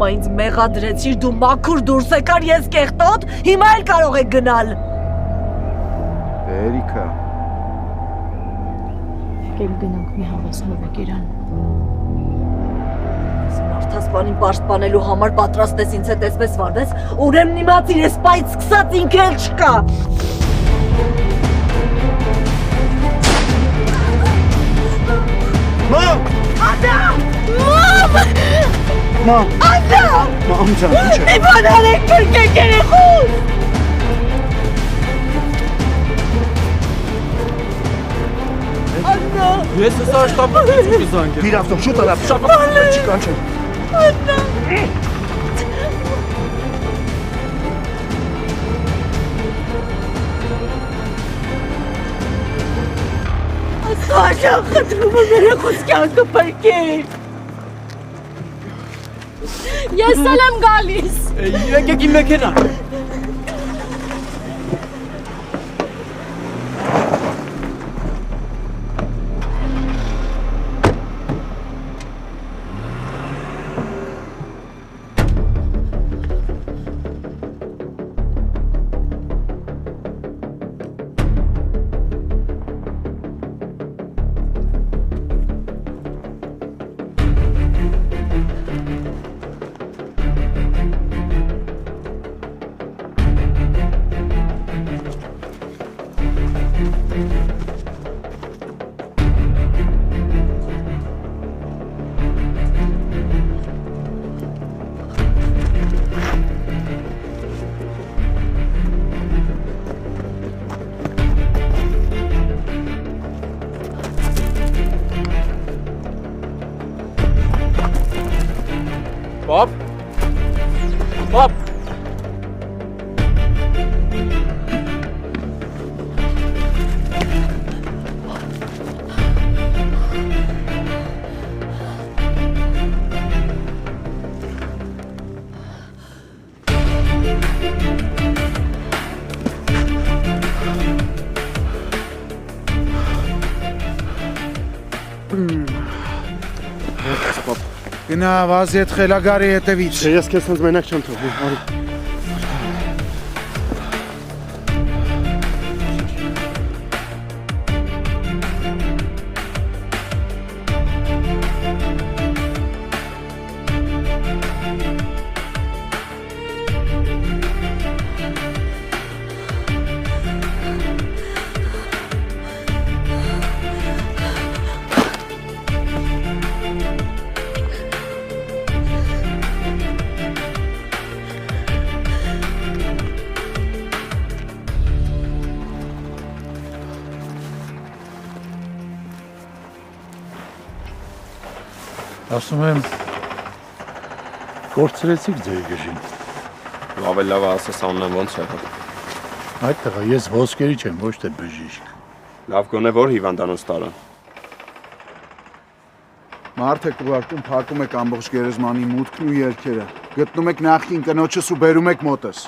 Հիմա ինձ մեղադրեցիր, դու մաքուր դուրս եկար, ես կեղտոտ, հիմա էլ կարող եք գնալ։ Էրիկա։ Եկեք գնանք մի հավասարվեք իրան։ Մարդասպանին պաշտպանելու համար պատրաստ ես ինձ հետ այսպես վարվես, ուրեմն իմացիր, ես պայծ սկսած ինքը էլ չկա։ Մամ! Ադամ! Մամ! Մամ! Ադամ! Մամ ջան, ինչ է։ Մի բան արեք, փրկեք երեխուս! Աննա! Ես հսա շտապը մի զանգ եմ։ Իրավ թող, շուտ արավ, շապը չի կանչել։ Աննա! Աստղաշան խտրում եմ երեխուս կյանքը փրկեք։ Ես էլ եմ գալիս։ Եկեք իմ մեքենան։ Պապ, պապ, Գնա վազի հետ խելագարի հետևից։ Ես քեզ հենց մենակ չեմ թողնում, արի։ Ասում եմ, կորցրեցիք ձեր գժին։ ավելի լավ ասես անունն ոնց եղավ։ Այդ տղա, ես ոսկերի չեմ, ոչ թե բժիշկ։ Լավ գոնե որ հիվանդանոց տարան։ Մարդ եք ուղարկում, փակում եք ամբողջ գերեզմանի մուտքն ու երգերը։ Գտնում եք նախքին կնոջս ու բերում եք մոտս։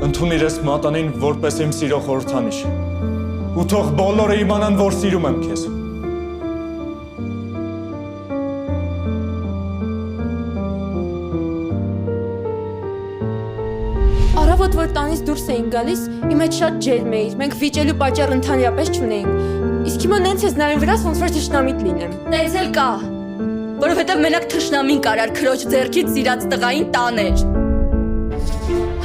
Ընդունիր ես մատանին որպես իմ սիրո խորհրդանիշ ու թող բոլորը իմանան, որ սիրում եմ քեզ։ Առավոտ որ տանից դուրս էինք գալիս, իմ հետ շատ ջերմ էիր, մենք վիճելու պատճառ ընդհանրապես չունեինք։ Իսկ հիմա նենց ես նայում վրաս, ոնց որ թշնամիտ լինեմ։ Տենց էլ կա, որովհետև մենակ թշնամին կարար քրոջ ձեռքից սիրած տղային տաներ։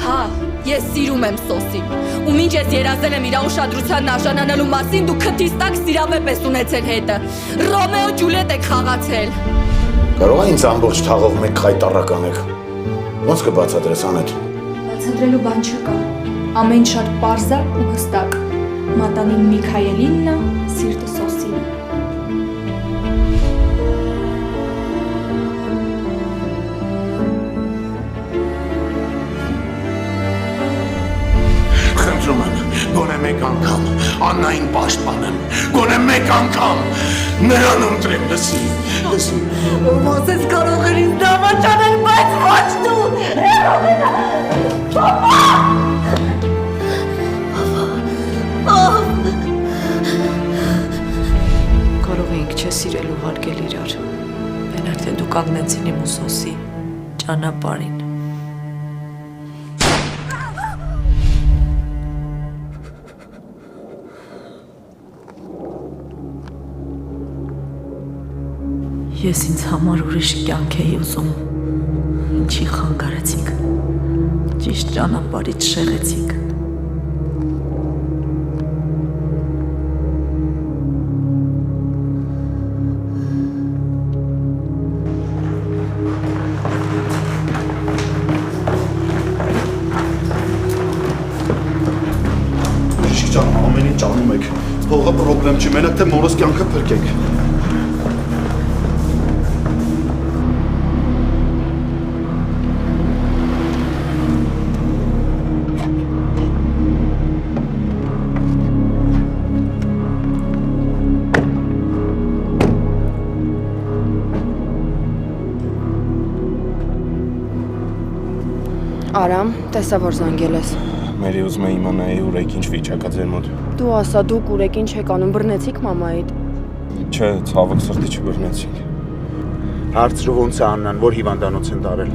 Հա, ես սիրում եմ Սոսին, ու մինչ ես երազել եմ իր ուշադրությանն արժանանալու մասին, դու քթից տակ սիրավեպ ես ունեցել հետը։ Ռոմեո Ջուլիետ եք խաղացել։ Կարող է ինձ ամբողջ թաղով մեկ խայտառական եք։ Ոնց կբացատրես անետ։ Բացատրելու բան չկա։ Ամեն շատ պարզ է ու հստակ։ Մատանին Միքայելինն է, սիրտը Սոսին։ Խնդրում եմ, գոնե մեկ անգամ Աննային պաշտպանեմ, գոնե մեկ անգամ նրան ընտրեմ, լսի։ Ոնց ես կարող էր ինձ դավաճանել, բայց ոչ դու։ Կարող էինք չսիրել ու հարգել իրար, մենակ թե դու կանգնեցին իմ ու Սոսի ճանապարհին։ Ես ինձ համար ուրիշ կյանք էի ուզում, ինչի խանգարեցիք, ճիշտ ճանապարհից շեղեցիք։ Շիշիկ ջան, ամեն ինչ անում եք։ Փողը պրոբլեմ չի, մենակ թե մորս կյանքը փրկեք։ Արամ, տեսա որ զանգել ես։ Մերի ուզում է իմանայի ուրեք ինչ վիճակա ձեր մոտ։ Դու ասա դուք ուրեք ինչ եք անում, բռնեցիք մամայիդ։ Չէ, ցավոք սրտի չբռնեցինք։ Հարցրու ոնց է Աննան, որ հիվանդանոց են տարել։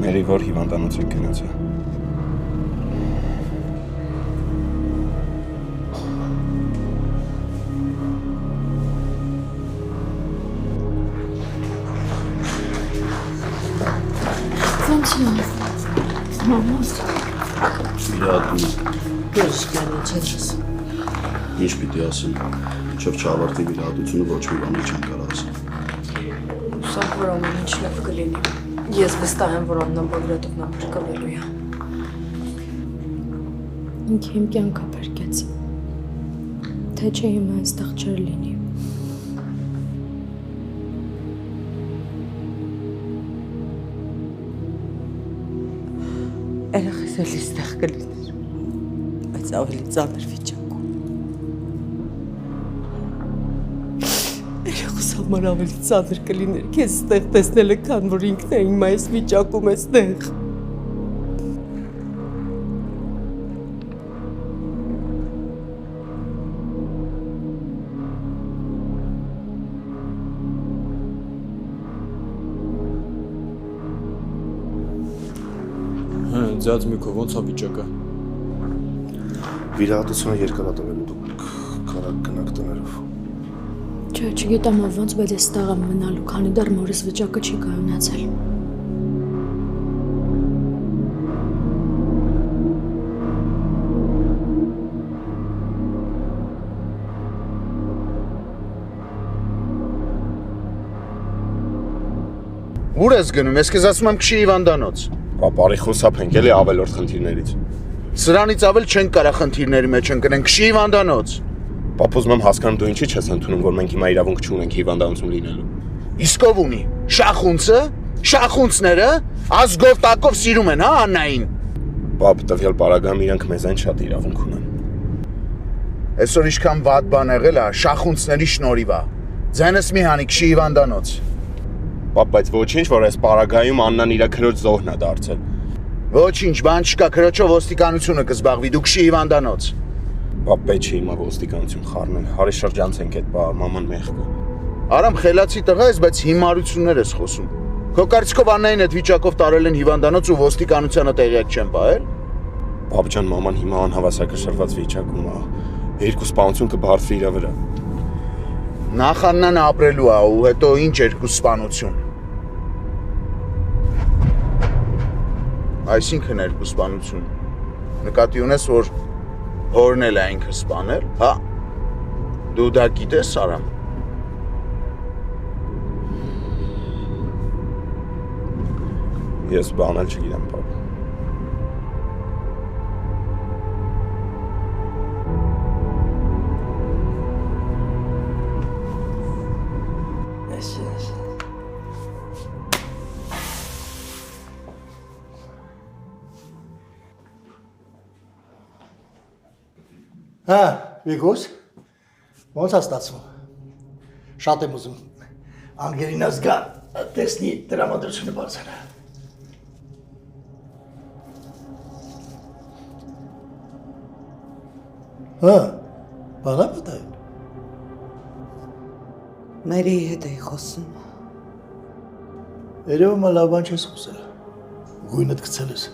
Մերի որ հիվանդանոց եք գնացել։ Ինչ պիտի ասեմ, ինչով չավարտի վիրահատությունը ոչ մի բան չեմ կարող ասել։ Հուսով որ ամեն ինչ լավ կլինի։ Ես վստահ եմ, որ Աննան Բագրատովն ապրկվելու է։ Ինքը իմ կյանքը փրկեց։ Թե չէ հիմա այստեղ չեր լինի։ Երեխես էլ այստեղ կլիներ, բայց ավելի ծանր վիճակում։ Երեխուս համար ավելի ծանր կլիներ քեզ այստեղ տեսնելը, քան որ ինքն է հիմա այս վիճակում է այստեղ։ Ձյաձ Միքո, ոնց է վիճակը։ Վիրահատությունը երկար է տվել ու դուք կարակ գնաք տներով։ Չէ, չգիտեմ ոնց, բայց ես ստեղ եմ մնալու, քանի դեռ մորս վիճակը չի կայունացել։ Ուր ես գնում, ես քեզ ասում եմ քշի հիվանդանոց։ Պապարի խոսափենք էլի ավելորդ խնդիրներից։ Սրանից ավել չենք կարա խնդիրների մեջ ընկնենք, քշի հիվանդանոց։ Պապ ուզում եմ հասկանում դու ինչի չես ընդունում, որ մենք հիմա իրավունք չունենք հիվանդանոցում լինելու։ Իսկ ով ունի։ Շախունցը, շախունցները ազգով տակով սիրում են, հա, Աննային։ Պապ, տվյալ պարագայում իրանք մեզան շատ իրավունք ունեն։ Այսօր ինչքան վատ բան եղել է, շախունցների շնորհիվ է։ Ձենս մի հանի քշի հիվանդանոց։ Պապ, բայց ոչինչ, որ այս պարագայում Աննան իր քրոջ զոհն է դարձել։ Ոչինչ, բան չկա, քրոջով ոստիկանությունը կզբաղվի, դու քշի հիվանդանոց։ Պապ, պետք չէ հիմա ոստիկանություն խառնել, հարի շրջանցենք այդ մաման մեղքը։ Արամ խելացի տղա ես, բայց հիմարություններ ես խոսում։ Քո կարծիքով Աննային այդ վիճակով տարել են հիվանդանոց ու ոստիկանությանը տեղյակ չեն պահել։ Պապ ջան, մաման հիմա անհավասարակշռված վիճակում է։ Երկու սպանություն կբարձվի իր վրա։ Նախ Աննան ապրելու է ու հետո ինչ երկու սպանություն։ Այսինքն երկու սպանություն։ Նկատի ունես, որ հորն էլ է ինքը սպանել, հա։ Դու դա գիտես, Արամ։ Ես բանել չգիտեմ, պապ։ Հա, Վիկուս, ոնց է ստացվում։ Շատ եմ ուզում Անգելինա զգա տեսնի տրամադրությունը բարձրը։ Հա, բանա պատահել։ Մերիի հետ էի խոսում։ Երևում է լավ բան չես խոսել։ Գույնդ գցել ես։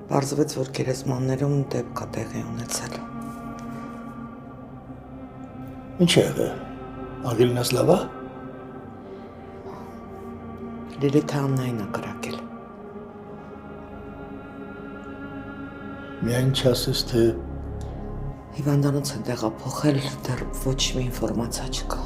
Պարզվեց, որ գերեզմաններում դեպք է տեղի ունեցել։ Ինչ է եղել։ Անգելինաս լավ է։ Լիլիթը Աննային է կրակել։ Միայն չասես, թե Հիվանդանոց են տեղափոխել, դեռ ոչ մի ինֆորմացիա չկա։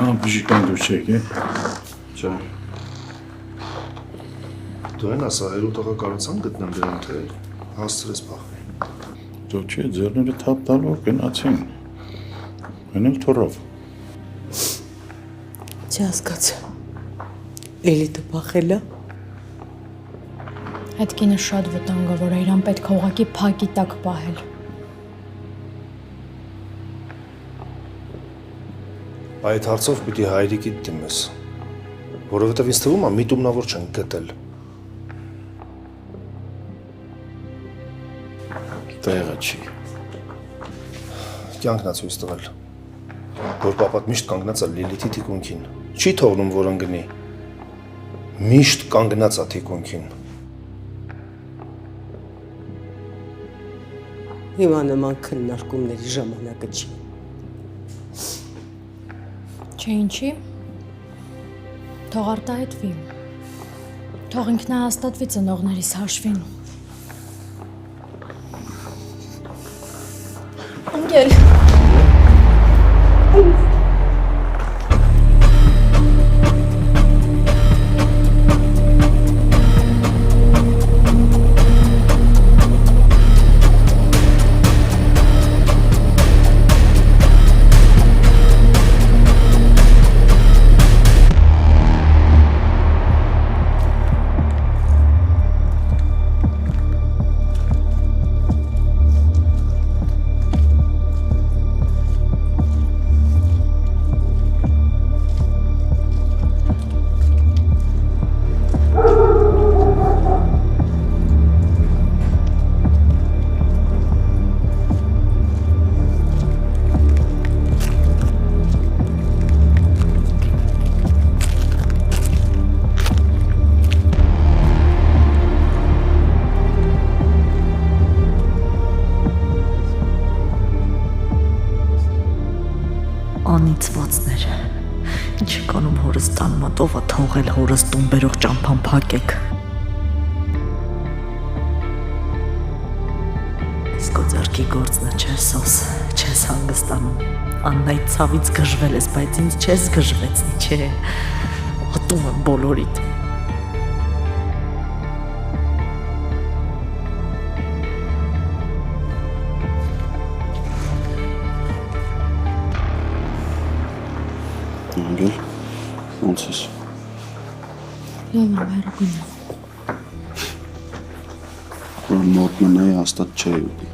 բժիկան դու չեք, է։ Չէ։ Դու են ասա, հերու տղա կարացան գտնեմ դրան, թե հասցրես պախվի։ Դու չէ, ձերները թափ տալով գնացին։ Մեն էլ թորով։ Չհասկացա։ Լիլիթը փախել է։ Այդ կինը շատ վտանգավոր է, իրան պետք է ուղղակի փակի տակ պահել։ Այդ հարցով պիտի հայրիկիդ դիմես, որովհետև ինձ թվում է միտումնավոր չեն գտել։ Տեղը չի։ Կյանքն է ցույց տվել, որ պապատ միշտ կանգնած է Լիլիթի թիկունքին։ Չի թողնում, որ ընկնի։ Միշտ կանգնած է թիկունքին։ Հիմա նման քննարկումների ժամանակը չի։ Չէ ինչի։ Թող արտահայտվի։ Թող ինքնահաստատվի ծնողներիս հաշվին։ Անգել։ Անիծվածներ։ Ինչի կանում հորս տան մտովա թողել հորս տուն բերող ճամփան փակեք։ Իսկ ձեռքի գործն է չես սոս, չես հանգստանում։ Աննայ ցավից գժվել ես, բայց ինձ չես գժվեցնի, չէ։ Ատում եմ բոլորիդ։ Անգել, ոնց ես։ Լավ եմ հեռագույնը։ Որ մոտ մնայի հաստատ չէ ուտի։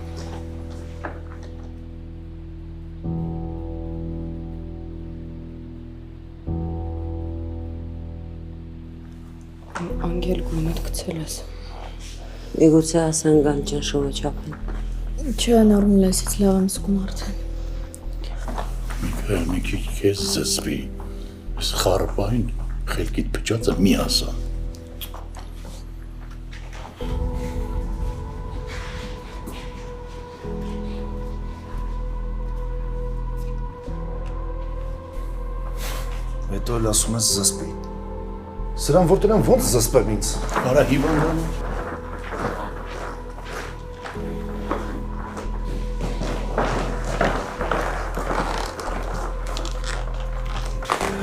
Անգել գույնդ գցել ես։ Միգուցե ասեն գանջան շովը չափեն։ Չէ, նորմալ լեսից լավ եմ զգում արդեն։ Մի քիչ քեզ զսպի։ Այս խարբային խելքիդ փճածը մի ասա։ Հետո էլ ասում ես զսպի։ Սրան որ տնեմ ոնց զսպեմ ինձ։ Արա հիվանդանը։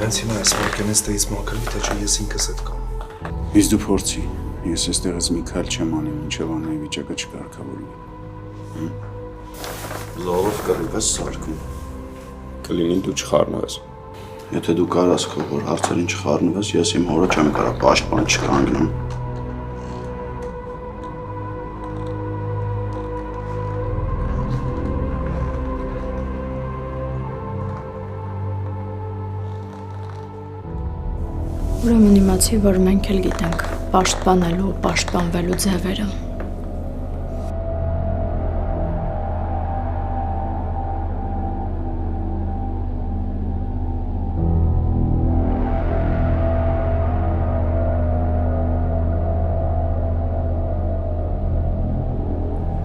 Հենց հիմա ես վարկենես տեից մաքրվի, թե չէ ես ինքս հետ կամ։ Իսկ դու փորձի։ Ես այստեղից մի քայլ չեմ անի, մինչև աննայի վիճակը չկարգավորվի։ Լավ կռիվես սարքում։ Կլինի դու չխառնվես։ Եթե դու կարաս քո որ հարցերին չխառնվես, ես իմ հորը չեմ կարա պաշտպան չկանգնեմ։ Ուրեմն իմացի, որ մենք էլ գիտենք պաշտպանելու, պաշտպանվելու ձևերը։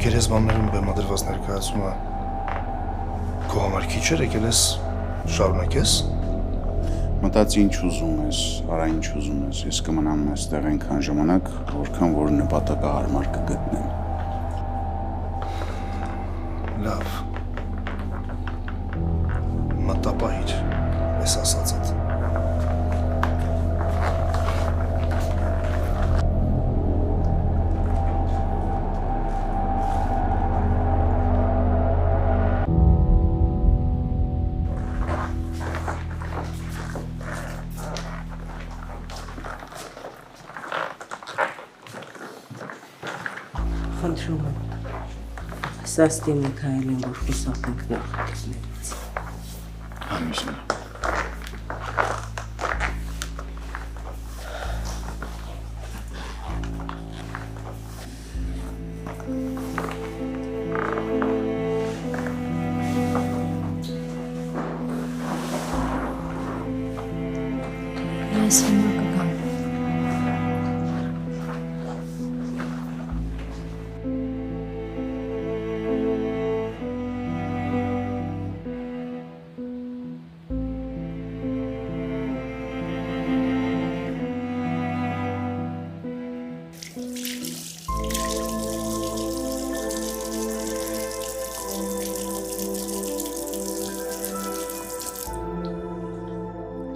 Գերեզմաններում բեմադրված ներկայացումը քո համար քիչ էր, եկել ես շարունակես։ Մտածի ինչ ուզում ես, արա ինչ ուզում ես, ես կմնամ այստեղ այնքան ժամանակ, որքան որ նպատակահարմար կգտնեմ։ Լավ։ Մտապահիր, ես ասածդ։ Սաստի Միքայելին, որ խուսափենք նախագծներից։ Համիսն։ Ես հիմա կգամ։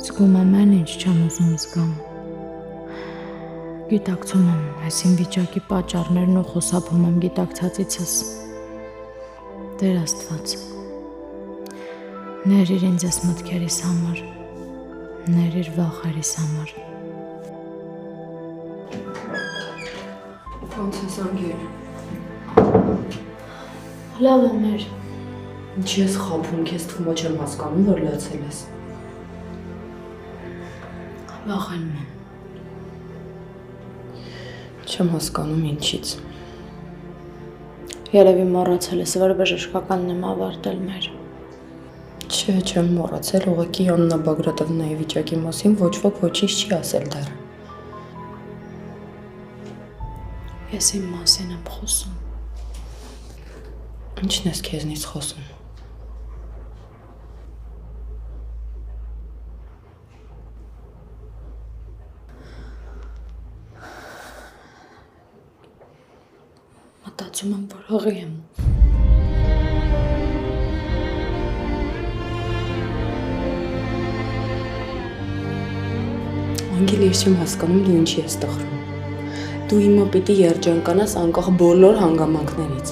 Զգում եմ այն, ինչ չեմ ուզում զգամ։ Գիտակցում եմ այս իմ վիճակի պատճառներն ու խուսափում եմ գիտակցածիցս։ Տեր Աստված, ներիր ինձ այս մտքերիս համար, ներիր վախերիս համար։ Ոնց ես անգեր։ Լավ է մեր։ Ինչի ես խաբում, քեզ թվում է չեմ հասկանում, որ լացել ես։ Վախենում եմ։ Չեմ հասկանում ինչից։ Երևի մոռացել ես, որ բժշկականն եմ ավարտել մեր։ Չէ, չեմ մոռացել, ուղղակի Աննա Բագրատովնայի վիճակի մասին ոչ ոք ոչինչ չի ասել դեռ։ Ես իմ մասին եմ խոսում։ Ինչն ես քեզնից խոսում։ Մտածում եմ, որ հղի եմ։ Անգել ես չեմ հասկանում դու ինչի ես տխրում։ Դու հիմա պիտի երջանկանաս անկախ բոլոր հանգամանքներից։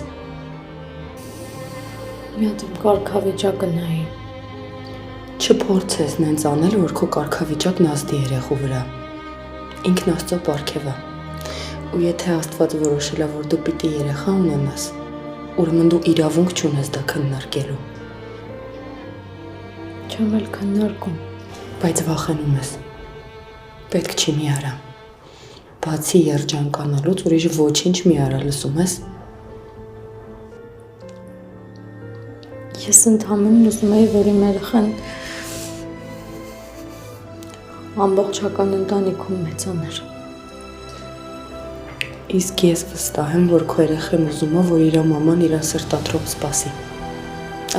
Մի հատ իմ կարգավիճակը նայի։ Չփորձես նենց անել, որ քո կարգավիճակն ազդի երեխու վրա։ Ինքն Աստծո պարգև է։ Ու եթե Աստված որոշել է, որ դու պիտի երեխա ունենաս, ուրեմն դու իրավունք չունես դա քննարկելու։ Չեմ էլ քննարկում։ Բայց վախենում ես։ Պետք չի մի արա։ Բացի երջանկանալուց ուրիշ ոչինչ մի արա, լսում ես։ Ես ընդհանրապես ուզում եի, որ իմ երեխան ամբողջական ընտանիքում մեծանար։ Իսկ ես վստահ եմ, որ քո երեխան ուզում է, որ իր մաման իրան սրտատրոփ սպասի,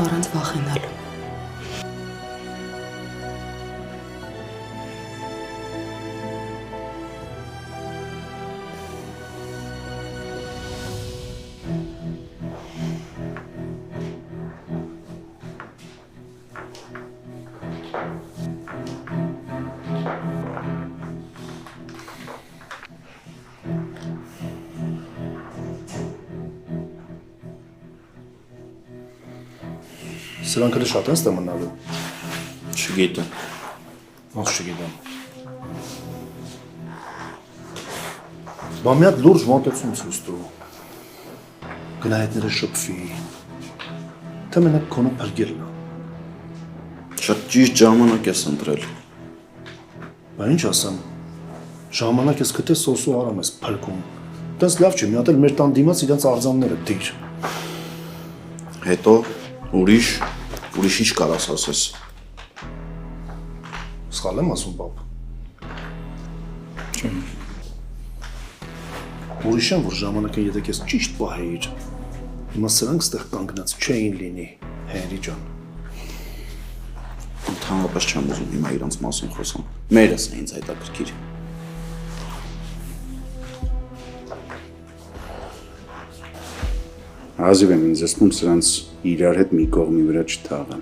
առանց վախենալու։ Սրանք էլ շատ են ստամնալու։ Չգիտեմ։ Ոնց չգիտեմ։ Բա մի հատ լուրջ մոտեցում ցույց տու։ Գնահետները շփվի։ Թե մենակ քոնը փրկելն է։ Շատ ճիշտ ժամանակ ես ընտրել։ Բա ինչ ասեմ։ Ժամանակ ես գտես սոսու արամ ես փրկում։ Դες լավ չի, մի հատ էլ մեր տան դիմաց իրենց արձանները դիր։ Հետո ուրիշ ինչ կարաս ասես։ Սխալ եմ ասում, պապ։ Չեմ։ Ուրիշ եմ, որ ժամանակը եթե քեզ ճիշտ պահեիր, հիմա սրանք ստեղ կանգնած չէին լինի, Հենրի ջան։ Ընդհանրապես չեմ ուզում հիմա իրանց մասին խոսամ։ Մերս է ինձ հետաքրքիր։ Հազիվ եմ ինձ ասում սրանց իրար հետ մի կողմի վրա չթաղեմ։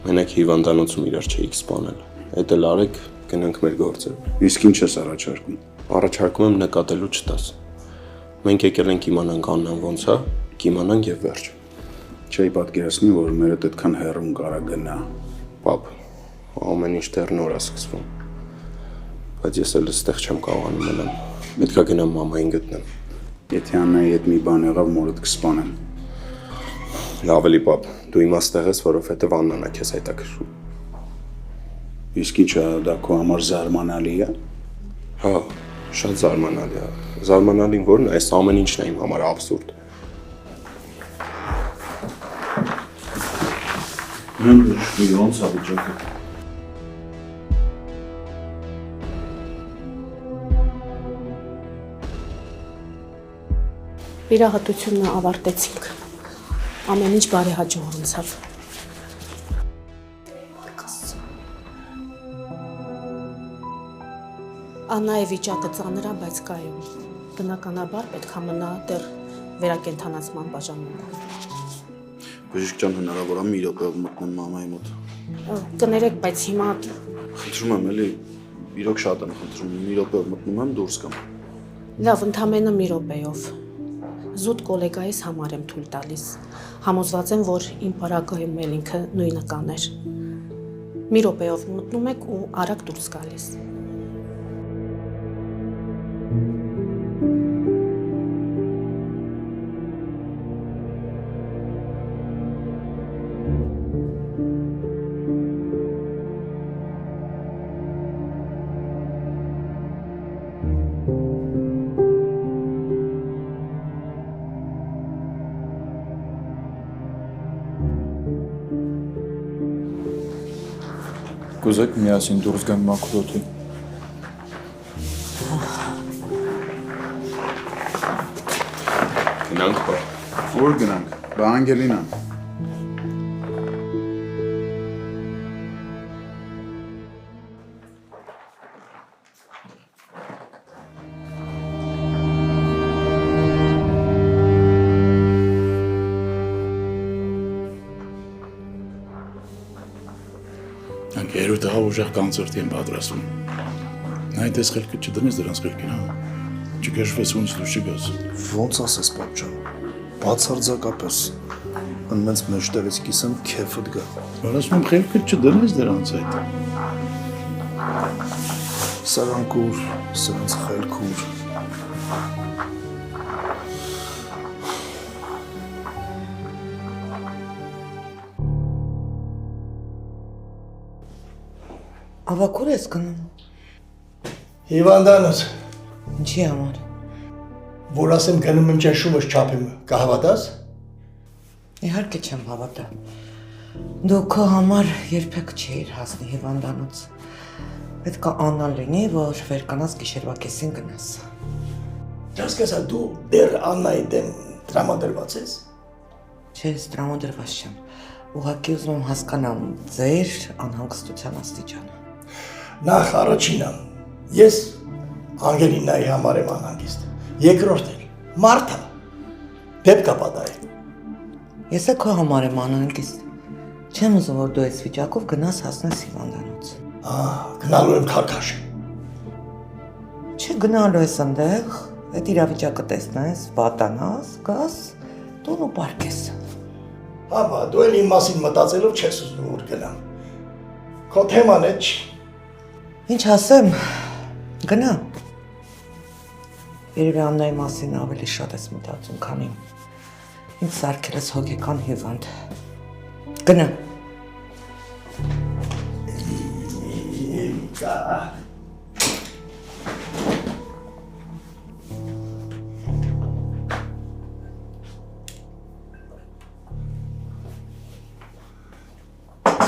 Մենակ հիվանդանոցում իրար չէիք սպանել։ Էդ էլ արեք, գնանք մեր գործերը։ Իսկ ինչ ես առաջարկում։ Առաջարկում եմ նկատելու չտաս։ Մենք եկել ենք իմանանք Աննան ոնց է, կիմանանք եւ վերջ։ Չէի պատկերացնի, որ մերդ այդքան հեռուն կարա գնա։ Պապ, ամեն ինչ դեռ նոր է սկսվում։ Բայց ես էլ այստեղ չեմ կարողանում մնալ։ Պետք է գնամ մամային գտնեմ։ Եթե Աննայի հետ մի բան եղավ, մորդ կսպանեմ։ Ավելի պապ, դու իմաստեղ ես, որովհետև Աննան է քեզ հետաքրքրում։ Իսկ ինչա դա քո համար զարմանալի է։ Հա, շատ զարմանալի է։ Զարմանալին որն է, այս ամեն ինչն է իմ համար աբսուրդ։ Ոնց է վիճակը։ Վիրահատությունը ավարտեցինք։ Ամեն ինչ բարեհաջող անցավ։ Աննայի վիճակը ծանր է, բայց կայուն։ Բնականաբար պետք է մնա դեռ վերակենդանացման բաժանմունքում։ Բժիշկ ջան, հնարավոր է մի րոպեով մտնեմ մամայի մոտ։ Կներեք, բայց հիմա Խնդրում եմ, էլի, իրոք շատ եմ խնդրում, մի րոպեով մտնում եմ դուրս գամ։ լավ, ընդամենը մի րոպեով։ Զուտ կոլեգայիս համար եմ թույլ տալիս։ Համոզված եմ, որ իմ պարագայում էլ ինքը նույնը կաներ։ Մի րոպեով մտնում եք ու արագ դուրս գալիս։ Կուզեք միասին դուրս գանք մաքրոթի։ Գնանք, պապ։ Որ գնանք, բա Անգելինան։ Երու տղա ուժեղ կոնցերտի են պատրաստում։ Այդ ես խելքը չդնես դրանց խելքին, հա։ Չգեշվես ոնց դու չգաս։ Ոնց ասես, պապ ջան։ Բացարձակապես։ Անմենց մեջտեղից կիսեմ քեֆդ գա։ Որ ասում եմ խելքը չդնես դրանց այդ։ Սրանքուր, սրանց խելքուր։ Ավակուր ես գնում։ Հիվանդանոց, Ինչի համար։ որ ասեմ գնում եմ ճաշումս չափեմ, կհավատաս։ Իհարկե չեմ հավատա։ Դու քո համար երբեք չէիր հասնի հիվանդանոց։ Պետք է Աննան լինի, որ վերկանաս գիշերվա կեսին գնաս։ Հասկացա դու դեռ Աննայի դեմ տրամադրված ես։ Չես տրամադրված չեմ։ Ուղղակի ուզում եմ հասկանամ ձեր անհանգստության աստիճանը։ Նախ առաջինը, ես Անգելինայի համար եմ անհանգիստ։ Երկրորդ էլ, Մարթա, դեպք է պատահել։ Ես է քո համար եմ անհանգիստ։ Չեմ ուզում, որ դու այս վիճակով գնաս հասնես հիվանդանոց։ Գնալու եմ քարքաշ։ Չէ, գնալու ես ընդեղ, այդ իրավիճակը տեսնես, վատանաս, գաս, տուն ու պարկես։ Հապա, դու էլ իմ մասին մտածելով չես ուզում որ գնամ։ Քո թեման է չի։ Ինչ ասեմ, գնա։ Երևի Աննայի մասին ավելի շատ ես մտածում, քան իմ։ Ինձ սարքել ես հոգեկան հիվանդ։ Գնա։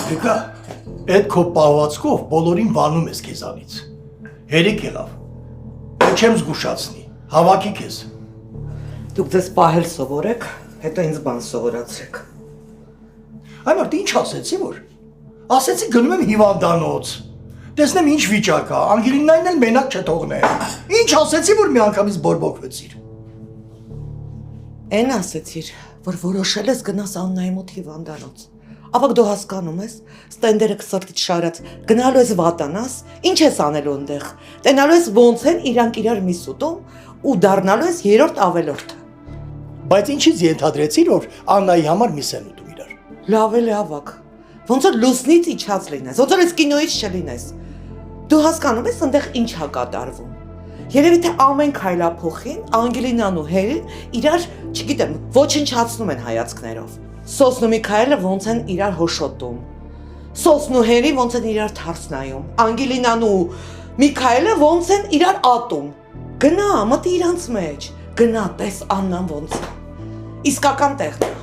Եկա, այդ քո պահվածքով բոլորին վանում ես քեզանից։ Հերիք եղավ։ Չեմ զգուշացնի, հավաքի քեզ։ Դուք ձեզ պահել սովորեք, հետո ինձ բան սովորացրեք։ Այ մարդ ինչ ասեցի որ։ Ասեցի գնում եմ հիվանդանոց։ Տեսնեմ ինչ վիճակ է, Անգելինային էլ մենակ չթողնեմ։ Ինչ ասեցի որ մի անգամից բորբոքվեցիր։ Էն ասեցիր, որ որոշել ես գնաս Աննայի մոտ հիվանդանոց։ Ավակ դու հասկանում ես, ստենդերը սրտից շարած, գնալու ես վատանաս, ինչ ես անելու ընդեղ, տենալու ես ոնց են իրանք իրար միս ուտում ու դառնալու ես երրորդ ավելորդը։ Բայց ինչից ենթադրեցիր, որ Աննայի համար միս են ուտում իրար։ Լավ էլ է ավակ, ոնց որ լուսնից իջած լինես, ոնց որ ես կինոից չլինես։ Դու հասկանում ես ընդեղ ինչ հա կատարվում։ Երևի թե ամեն քայլափոխին Անգելինան ու Հերին իրար, չգիտեմ, ոչնչացնում են հայացքներով։ Սոսն ու Միքայելը ոնց են իրար հոշոտում։ Սոսն ու Հենրի ոնց են իրար թարս նայում։ Անգելինան ու Միքայելը ոնց են իրար ատում։ Գնա, մտի իրանց մեջ։ Գնա, տես Աննան ոնց է։ Իսկական տեղն է։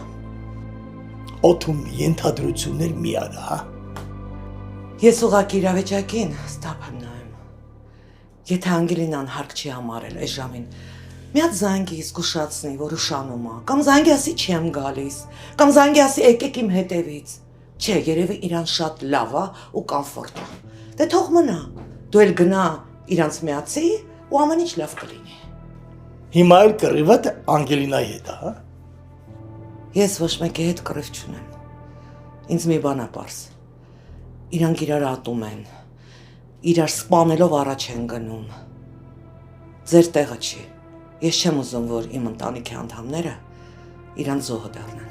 Օթում ենթադրություններ մի արա, հա։ Ես ուղղակի իրավիճակին ստապ եմ նայում։ Եթե Անգելինան հարկ չի համարել այս ժամին, մի հատ զանգի զգուշացնի, որ ուշանում է, կամ զանգի ասի չեմ գալիս, կամ զանգի ասի եկեք իմ հետևից։ Չէ, երևի իրան շատ լավ է ու կոմֆորտ է։ Դե թող մնա։ Դու էլ գնա իրանց միացի ու ամեն ինչ լավ կլինի։ Հիմա էլ կռիվը Անգելինայի հետ է, հա։ Ես ոչ մեկի հետ կռիվ չունեմ։ Ինձ մի բան է պարզ։ Իրանք իրար ատում են, իրար սպանելով առաջ են գնում։ Ձեր տեղը չի։ Ես չեմ ուզում, որ իմ ընտանիքի անդամները իրանց զոհը դառնան։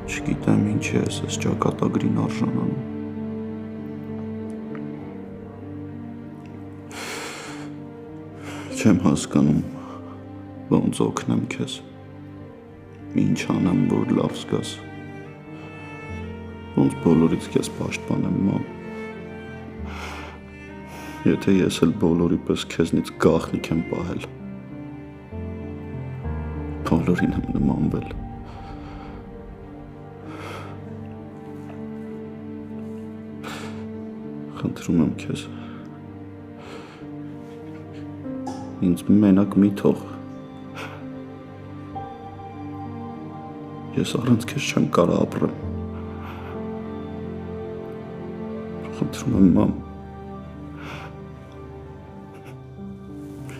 Չգիտեմ ինչ է ես ճակատագրին արժանանում։ Չեմ հասկանում, ոնց օգնեմ քեզ։ Ինչ անեմ, որ լավ զգաս։ Ոնց բոլորից քեզ պաշտպանեմ, մամ։ Եթե ես էլ բոլորի պես քեզնից գաղտնիք եմ պահել։ Բոլորին եմ նմանվել։ Խնդրում եմ քեզ, ինձ մենակ մի թող, ես առանց քեզ չեմ կարող ապրեմ, խնդրում եմ մամ,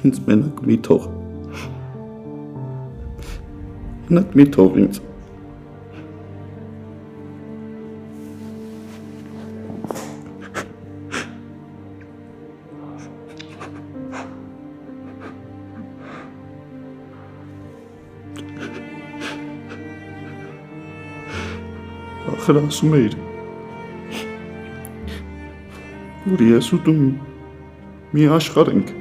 ինձ մենակ մի թող ինձ, Ախր ասում էիր, որ ես ու դու մի աշխարհ ենք,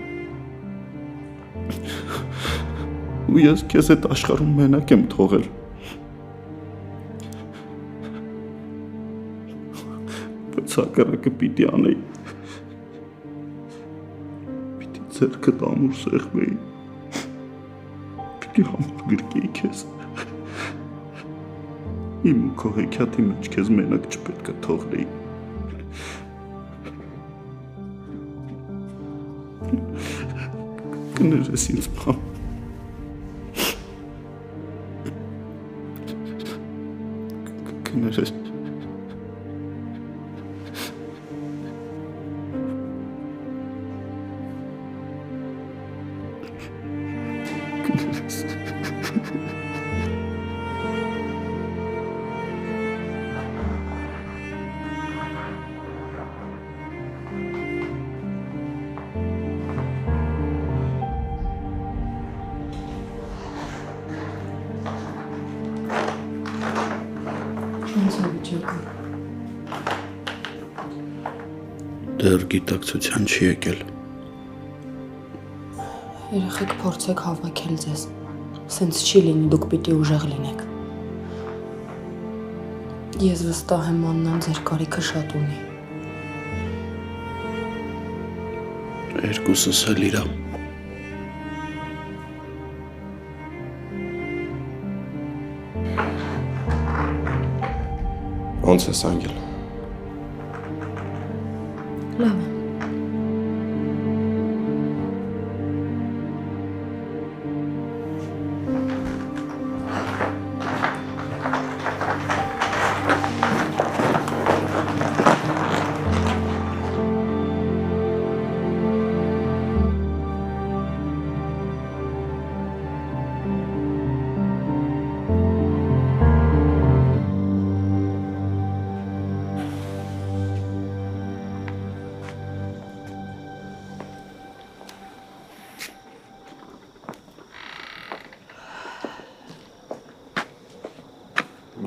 ու ես քեզ այդ աշխարհում մենակ եմ թողել, բայց հակառակը պիտի անեի, պիտի ձեռքդ ամուր սեղմեի, պիտի համար գրկեի քեզ, իմ ու քո հեքիաթի մեջ քեզ մենակ չպետք է թողնեի։ Կներես ինձ մամ։ Կներես։ Դեռ գիտակցության չի եկել։ Երեխեք փորձեք հավաքել ձեզ։ Սենց չի լինի, դուք պիտի ուժեղ լինեք։ Ես վստահ եմ Աննան ձեր կարիքը շատ ունի։ Երկուսս էլ իրա։ Ոնց ես Անգել։ Լավ եմ։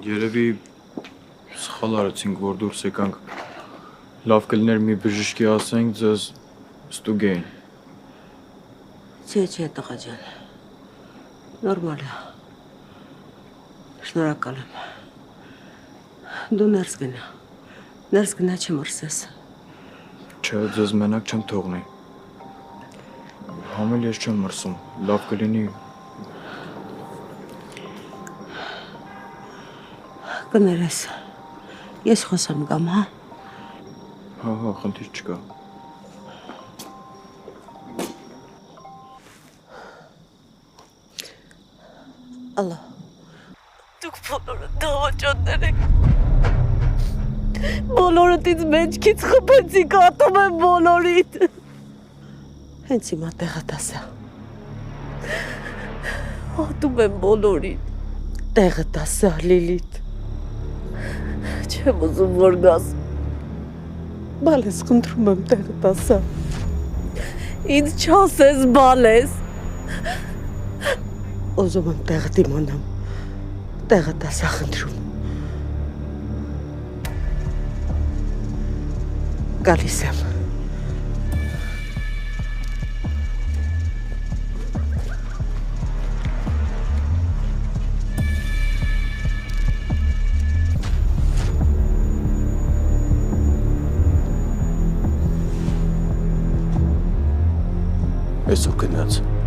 Երևի սխալ արեցինք, որ դուրս եկանք։ Լավ կլիներ մի բժշկի ասենք ձեզ ստուգեին։ Չէ, տղա ջան։ Նորմալ է։ Շնորհակալ եմ։ Դու ներս գնա։ Ներս գնա չմրսես։ Չէ, ձեզ մենակ չեմ թողնի։ Համել ես չեմ մրսում, լավ կլինի։ Կներես, ես խոսեմ գամ, հա։ Հա, խնդիր չկա։ Ալո։ Դուք բոլորը դավաճաններ եք։ Բոլորդ ինձ մեջքից խփեցիք, ատում եմ բոլորիդ։ Հենց հիմա տեղը տասա։ Ատում եմ բոլորին։ Տեղը տասա, Լիլիթ։ Չեմ ուզում որ գաս։ Բալես խնդրում եմ տեղը տասա։ Ինձ չասես բալես։ Ուզում եմ տեղը դիմանամ։ Տեղը տասա խնդրում։ Գալիս եմ։ Այսօր գնաց։